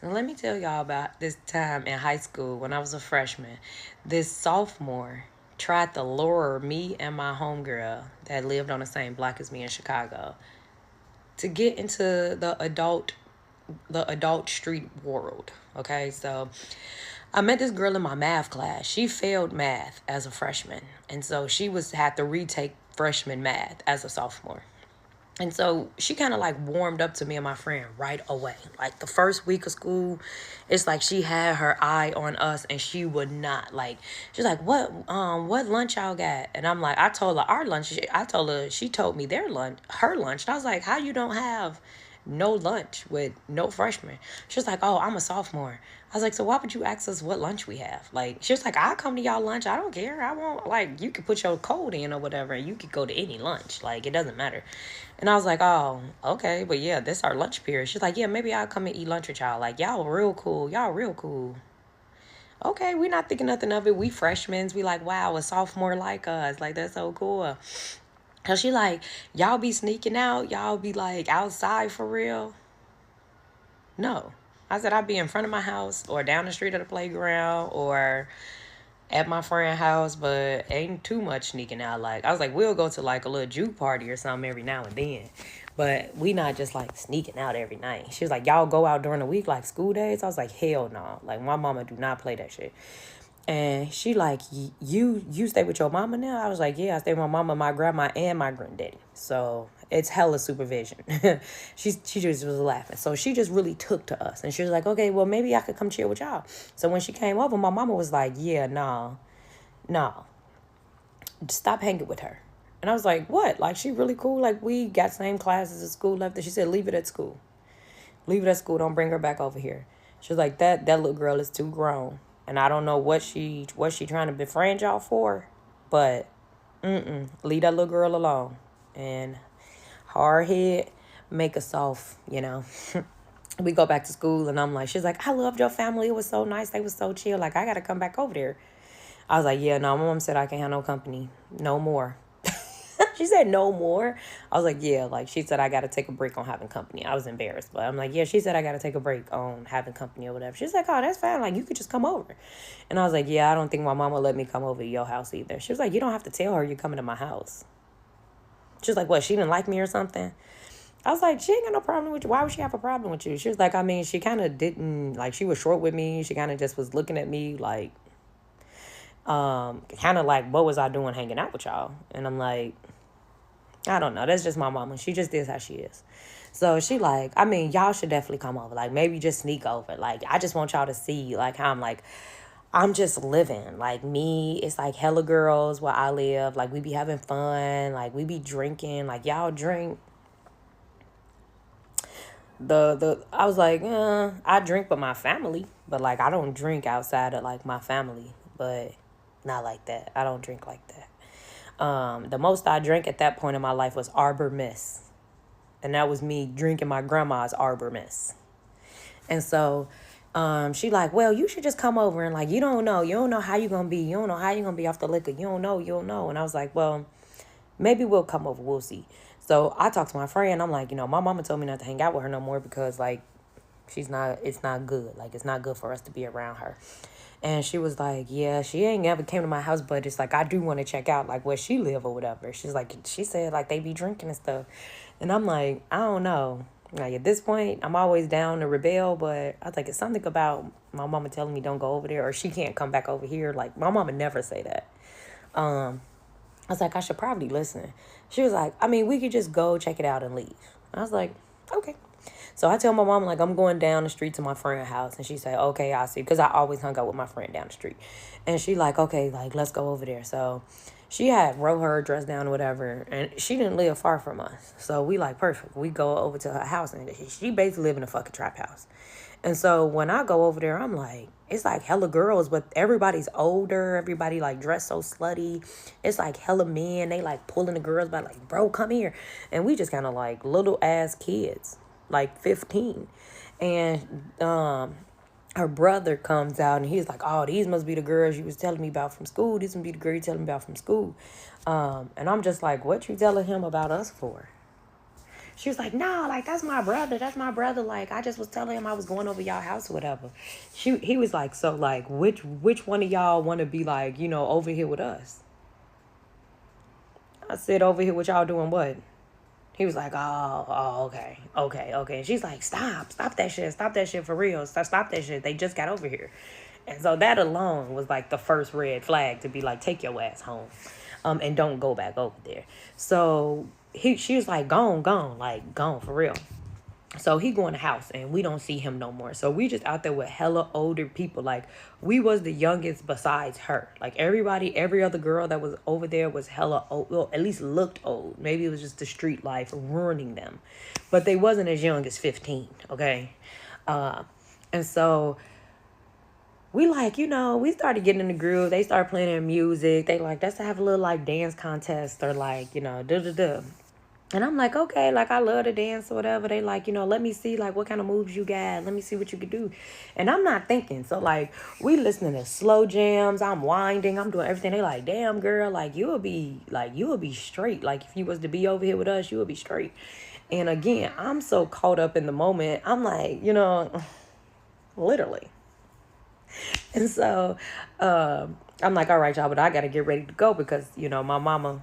Now, let me tell y'all about this time in high school when I was a freshman. This sophomore tried to lure me and my homegirl that lived on the same block as me in Chicago to get into the adult street world. Okay, so I met this girl in my math class. She failed math as a freshman, and so she was had to retake freshman math as a sophomore. And so she kind of like warmed up to me and my friend right away. Like the first week of school, it's like she had her eye on us and she would not like she's like, what lunch y'all got? And I'm like, I told her our lunch. I told her she told me their lunch, her lunch. And I was like, how you don't have no lunch with no freshmen? She was like, oh, I'm a sophomore. I was like, so why would you ask us what lunch we have? Like, she was like, I'll come to y'all lunch. I don't care. I won't, like, you could put your code in or whatever, and you could go to any lunch. Like, it doesn't matter. And I was like, oh, okay. But yeah, this our lunch period. She's like, yeah, maybe I'll come and eat lunch with y'all. Like, y'all real cool. Y'all real cool. Okay, we not thinking nothing of it. We freshmen. We like, wow, a sophomore like us. Like, that's so cool. Cause she like, y'all be sneaking out. Y'all be like outside for real. No. I said I'd be in front of my house or down the street at the playground or at my friend's house, but ain't too much sneaking out. Like, I was like, we'll go to like a little juke party or something every now and then. But we not just like sneaking out every night. She was like, y'all go out during the week, like school days? I was like, hell no. Like, my mama do not play that shit. And she like, you stay with your mama now? I was like, yeah, I stay with my mama, my grandma, and my granddaddy. So it's hella supervision. She just was laughing. So she just really took to us. And she was like, okay, well, maybe I could come chill with y'all. So when she came over, my mama was like, yeah, no, stop hanging with her. And I was like, what? Like, she really cool? Like, we got same classes at school left. She said, leave it at school. Leave it at school. Don't bring her back over here. She was like, that little girl is too grown. And I don't know what she trying to befriend y'all for, but leave that little girl alone. And hard head, make a soft. We go back to school and I'm like, she's like, I loved your family. It was so nice. They was so chill. Like, I gotta come back over there. I was like, yeah, no, my mom said I can't have no company. No more. She said no more. I was like, yeah, like she said I got to take a break on having company. I was embarrassed, but I'm like, yeah, she said I got to take a break on having company or whatever. She's like, oh, that's fine. Like, you could just come over. And I was like, yeah, I don't think my mom will let me come over to your house either. She was like, you don't have to tell her you're coming to my house. She was like, what, she didn't like me or something? I was like, she ain't got no problem with you. Why would she have a problem with you? She was like, I mean, she kind of didn't, like, she was short with me. She kind of just was looking at me like, kind of like, what was I doing hanging out with y'all? And I'm like, I don't know. That's just my mama. She just is how she is. So she like, I mean, y'all should definitely come over. Like, maybe just sneak over. Like, I just want y'all to see, like, how I'm like, I'm just living. Like, me, it's like hella girls where I live. Like, we be having fun. Like, we be drinking. Like, y'all drink. I was like, I drink with my family. But, like, I don't drink outside of, like, my family. But not like that. I don't drink like that. The most I drank at that point in my life was Arbor Mist. And that was me drinking my grandma's Arbor Mist. And so she like, well, you should just come over and like, you don't know how you gonna be. You don't know how you gonna be off the liquor. You don't know. And I was like, well, maybe we'll come over. We'll see. So I talked to my friend. I'm like, my mama told me not to hang out with her no more because like it's not good. Like, it's not good for us to be around her. And she was like, yeah, she ain't ever came to my house, but it's like, I do want to check out like where she live or whatever. She's like, she said like they be drinking and stuff. And I'm like, I don't know. Like, at this point, I'm always down to rebel, but I was like, it's something about my mama telling me don't go over there or she can't come back over here. Like, my mama never say that. I was like, I should probably listen. She was like, I mean, we could just go check it out and leave. I was like, okay. So I tell my mom, like, I'm going down the street to my friend's house. And she said, okay, I'll see. Because I always hung out with my friend down the street. And she like, okay, like, let's go over there. So she had wrote her address down or whatever. And she didn't live far from us. So we like, perfect. We go over to her house. And she basically live in a fucking trap house. And so when I go over there, I'm like, it's like hella girls, but everybody's older. Everybody like dressed so slutty. It's like hella men. They like pulling the girls by like, bro, come here. And we just kind of like little ass kids, like 15. And her brother comes out and he's like, oh, these must be the girls you was telling me about from school. These must be the girl you telling me about from school. And I'm just like, what you telling him about us for? She was like, nah, like, that's my brother. That's my brother. Like, I just was telling him I was going over y'all house or whatever. He was like, so, like, which one of y'all want to be, like, over here with us? I said, over here with y'all doing what? He was like, oh, okay. And she's like, stop that shit for real. Stop that shit. They just got over here. And so that alone was like the first red flag to be like, take your ass home, and don't go back over there. So she was like, gone, like gone for real. So he go in the house and we don't see him no more. So we just out there with hella older people. Like, we was the youngest besides her. Like, every other girl that was over there was hella old. Well, at least looked old. Maybe it was just the street life ruining them. But they wasn't as young as 15, okay? And so we like, we started getting in the groove. They started playing their music. They like, let's have a little like dance contest or like, da-da-da. And I'm like, okay, like, I love to dance or whatever. They like, let me see, like, what kind of moves you got. Let me see what you could do. And I'm not thinking. So, like, we listening to slow jams. I'm winding. I'm doing everything. They like, damn, girl, like, you will be straight. Like, if you was to be over here with us, you would be straight. And again, I'm so caught up in the moment. I'm like, literally. And so I'm like, all right, y'all, but I got to get ready to go because, my mama...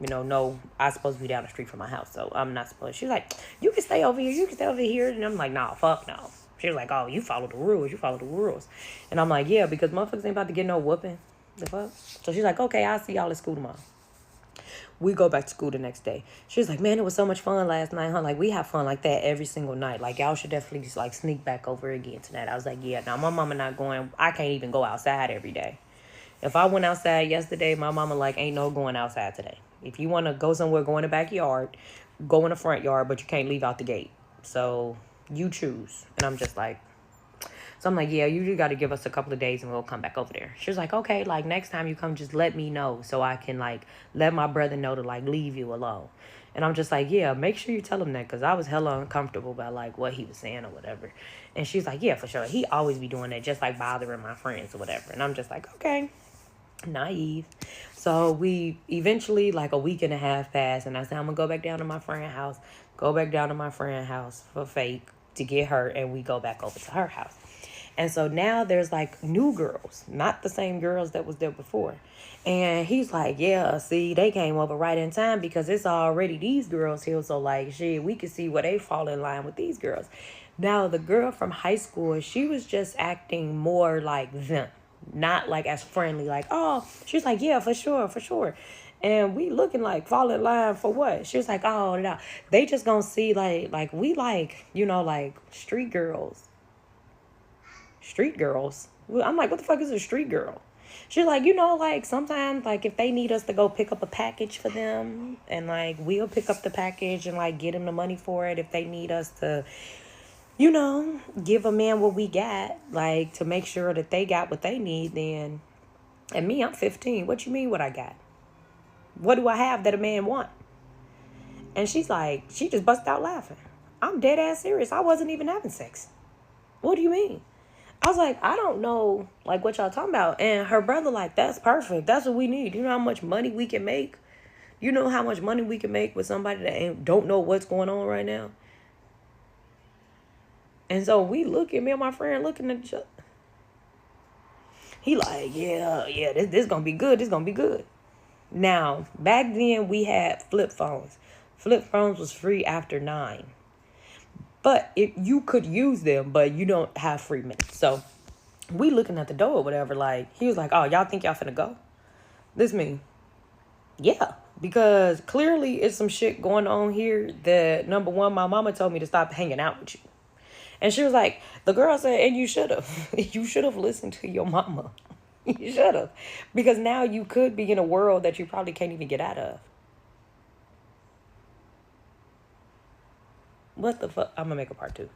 no, I supposed to be down the street from my house, so I'm not supposed. She's like, you can stay over here, and I'm like, nah, fuck no. She was like, oh, you follow the rules, and I'm like, yeah, because motherfuckers ain't about to get no whooping, the fuck. So she's like, okay, I'll see y'all at school tomorrow. We go back to school the next day. She was like, man, it was so much fun last night, huh? Like, we have fun like that every single night. Like, y'all should definitely just like sneak back over again tonight. I was like, yeah, now my mama not going. I can't even go outside every day. If I went outside yesterday, my mama like, ain't no going outside today. If you want to go somewhere, go in the backyard, go in the front yard, but you can't leave out the gate. So you choose. And I'm just like, so I'm like, yeah, you got to give us a couple of days and we'll come back over there. She was like, okay, like next time you come, just let me know so I can like let my brother know to like leave you alone. And I'm just like, yeah, make sure you tell him that, because I was hella uncomfortable about like what he was saying or whatever. And she's like, yeah, for sure. He always be doing that, just like bothering my friends or whatever. And I'm just like, okay. Naive. So we eventually, like a week and a half passed, and I said, I'm gonna go back down to my friend's house for fake to get her, and we go back over to her house. And so now there's like new girls, not the same girls that was there before. And he's like, yeah, see, they came over right in time because it's already these girls here. So like, shit, we could see where they fall in line with these girls. Now the girl from high school, she was just acting more like them. Not like as friendly, like, oh, she's like, yeah, for sure. And we looking like fall in line for what? She was like, oh, no. They just gonna see like we like, like street girls. I'm like, what the fuck is a street girl? She's like, like sometimes like if they need us to go pick up a package for them, and like we'll pick up the package and like get them the money for it if they need us to, give a man what we got, like, to make sure that they got what they need, then. And me, I'm 15. What you mean what I got? What do I have that a man want? And she's like, she just busted out laughing. I'm dead ass serious. I wasn't even having sex. What do you mean? I was like, I don't know, like, what y'all talking about. And her brother, like, that's perfect. That's what we need. You know how much money we can make? You know how much money we can make with somebody that don't know what's going on right now? And so me and my friend looking at each other. He like, yeah, this gonna be good. This gonna be good. Now, back then we had flip phones. Flip phones was free after 9. But you could use them, but you don't have free minutes. So we looking at the door or whatever, like, he was like, oh, y'all think y'all finna go? This me. Yeah. Because clearly it's some shit going on here that, number one, my mama told me to stop hanging out with you. And she was like, the girl said, and you should have. You should have listened to your mama. You should have. Because now you could be in a world that you probably can't even get out of. What the fuck? I'm going to make a part 2.